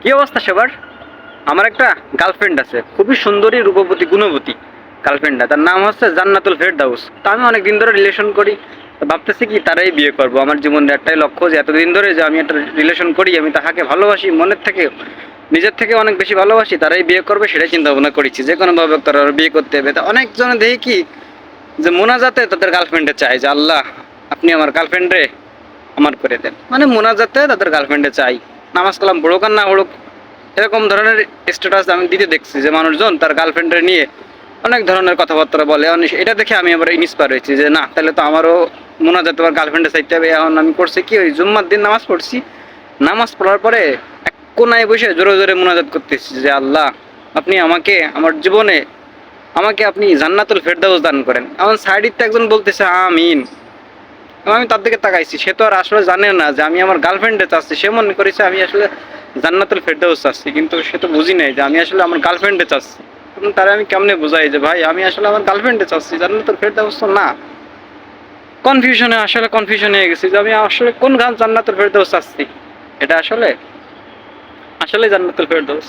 কি অবস্থা সবার? আমার একটা গার্লফ্রেন্ড আছে, খুবই সুন্দরী, রূপবতী, গুণবতী গার্লফ্রেন্ডটা। তার নাম হচ্ছে জান্নাতুল ফেরদাউস। তো আমি অনেক দিন ধরে রিলেশন করি। তো ভাবতেছি কি তারাই বিয়ে করব। আমার জীবনের একটাই লক্ষ্য যে এতদিন ধরে যে আমি একটা রিলেশন করি, আমি তাহাকে ভালোবাসি, মনের থেকে নিজের থেকে অনেক বেশি ভালোবাসি, তারাই বিয়ে করবে সেটাই চিন্তা ভাবনা করেছি। যে কোনো ভাবে তারা বিয়ে করতে হবে। তা অনেকজনে দেখি কি যে মোনাজাতে তাদের গার্লফ্রেন্ডে চায় যে আল্লাহ আপনি আমার গার্লফ্রেন্ডে আমার করে দেন, মানে মোনাজাতে তাদের গার্লফ্রেন্ডে চাই। নামাজ কালাম পড়ুক আর না পড়ুক, এরকম ধরনের স্ট্যাটাস আমি দিতে দেখছি যে মানুষজন তার গার্লফ্রেন্ডের নিয়ে অনেক ধরনের কথাবার্তা বলে। এটা দেখে আমি আবার ইন্সপায়ার হয়েছি যে না, তাহলে তো আমারও মোনাজাতে আমার গার্লফ্রেন্ডে চাইতে হবে। এখন আমি করছি কি, ওই জুম্মার দিন নামাজ পড়ছি। নামাজ পড়ার পরে এক কোনায় বসে জোরে জোরে মোনাজাত করতেছি যে আল্লাহ আপনি আমাকে আমার জীবনে আমাকে আপনি জান্নাতুল ফেরদাউস দান করেন। এখন সাইডিতে একজন বলতেছে আমিন। আমি তার দিকে তাকাইছি, সে তো আর আসলে জানে না যে আমি আমার গার্লফ্রেন্ডে চাচ্ছি। সে মনে করেছে আমি আসলে জান্নাতুল ফেরদাউস চাচ্ছি, কিন্তু সে তো বুঝি নাই যে আমি আসলে আমার গার্লফ্রেন্ডে চাচ্ছি। এখন তারা আমি কেমনে বুঝাই যে ভাই আমি আসলে আমার গার্লফ্রেন্ডে চাচ্ছি, জান্নাতুল ফেরদাউস তো না। কনফিউশন হয়ে গেছি যে আমি আসলে কোন গান জান্নাতুল ফেরদাউস চাচ্ছি। এটা আসলে আসলে জান্নাতুল ফেরদাউস।